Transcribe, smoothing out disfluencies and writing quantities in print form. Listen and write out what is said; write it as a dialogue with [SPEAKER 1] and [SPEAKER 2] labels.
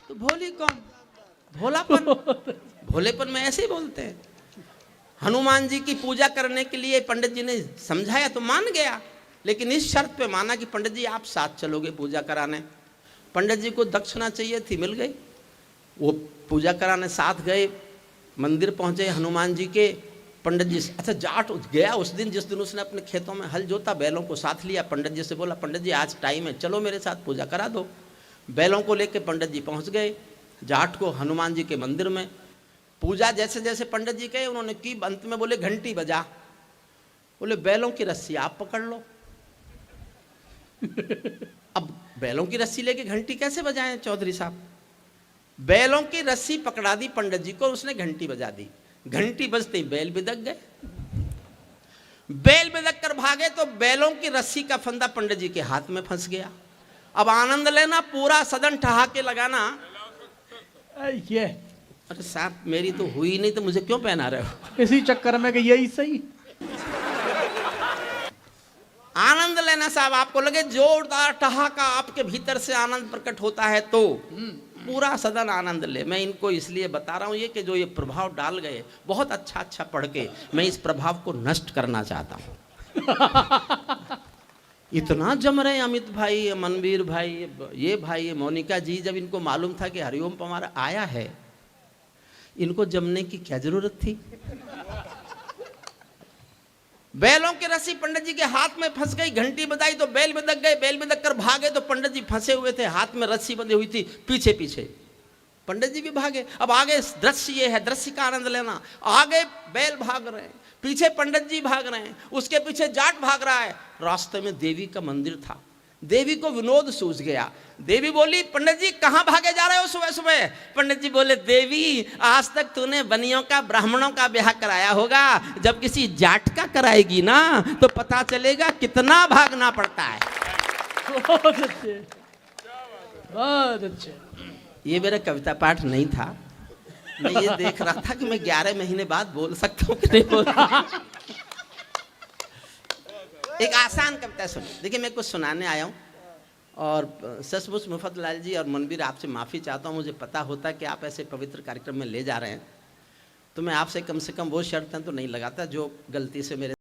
[SPEAKER 1] तो भोली कौन, भोलापन, भोलेपन में ऐसे ही बोलते हैं। हनुमान जी की पूजा करने के लिए पंडित जी ने समझाया तो मान गया, लेकिन इस शर्त पे माना कि पंडित जी आप साथ चलोगे पूजा कराने। पंडित जी को दक्षिणा चाहिए थी, मिल गई। वो पूजा कराने साथ गए, मंदिर पहुंचे हनुमान जी के। पंडित जी, अच्छा जाट गया उस दिन, जिस दिन उसने अपने खेतों में हल जोता, बैलों को साथ लिया। पंडित जी से बोला, पंडित जी आज टाइम है, चलो मेरे साथ पूजा करा दो। बैलों को लेकर पंडित जी पहुंच गए जाट को हनुमान जी के मंदिर में। पूजा जैसे जैसे पंडित जी कहे उन्होंने की, अंत में बोले घंटी बजा। बोले बैलों की रस्सी आप पकड़ लो। अब बैलों की रस्सी लेके घंटी कैसे बजाएं चौधरी साहब? बैलों की रस्सी पकड़ा दी पंडित जी को, उसने घंटी बजा दी। घंटी बजते ही बैल बिदक गए। बैल बिदक कर भागे तो बैलों की रस्सी का फंदा पंडित जी के हाथ में फंस गया। अब आनंद लेना, पूरा सदन ठहाके लगाना।
[SPEAKER 2] ये
[SPEAKER 1] अरे साहब मेरी तो हुई नहीं तो मुझे क्यों पहना रहे हो?
[SPEAKER 2] इसी चक्कर में कि यही सही।
[SPEAKER 1] आनंद लेना साहब, आपको लगे जोरदार ठहाका आपके भीतर से आनंद प्रकट होता है तो पूरा सदन आनंद ले। मैं इनको इसलिए बता रहा हूं ये कि जो ये प्रभाव डाल गए बहुत अच्छा अच्छा पढ़ के, मैं इस प्रभाव को नष्ट करना चाहता हूं। इतना जम रहे अमित भाई, मनवीर भाई, ये भाई, ये मोनिका जी, जब इनको मालूम था कि हरिओम पवार आया है, इनको जमने की क्या जरूरत थी? बैलों की रस्सी पंडित जी के हाथ में फंस गई, घंटी बजाई तो बैल बिदक गए। बैल बिदक कर भागे तो पंडित जी फंसे हुए थे, हाथ में रस्सी बंधी हुई थी, पीछे पीछे पंडित जी भी भागे। अब आगे दृश्य ये है, दृश्य का आनंद लेना। आगे बैल भाग रहे हैं, पीछे पंडित जी भाग रहे हैं, उसके पीछे जाट भाग रहा है। रास्ते में देवी का मंदिर था। देवी को विनोद सूझ गया। देवी बोली, पंडित जी कहाँ भागे जा रहे हो सुबह सुबह? पंडित जी बोले, देवी आज तक तूने बनियों का, ब्राह्मणों का ब्याह कराया होगा, जब किसी जाट का कराएगी ना तो पता चलेगा कितना भागना पड़ता है।
[SPEAKER 2] बहुत अच्छे, बहुत अच्छे।
[SPEAKER 1] ये मेरा कविता पाठ नहीं था, मैं ये देख रहा था कि मैं 11 महीने बाद बोल सकता हूँ कि नहीं बोल सकता। एक आसान कविता सुनिए। देखिए मैं कुछ सुनाने आया हूँ और सचमुच मुफद्दलाल जी और मनवीर आपसे माफ़ी चाहता हूँ। मुझे पता होता कि आप ऐसे पवित्र कार्यक्रम में ले जा रहे हैं तो मैं आपसे कम से कम वो शर्तें तो नहीं लगाता जो गलती से मेरे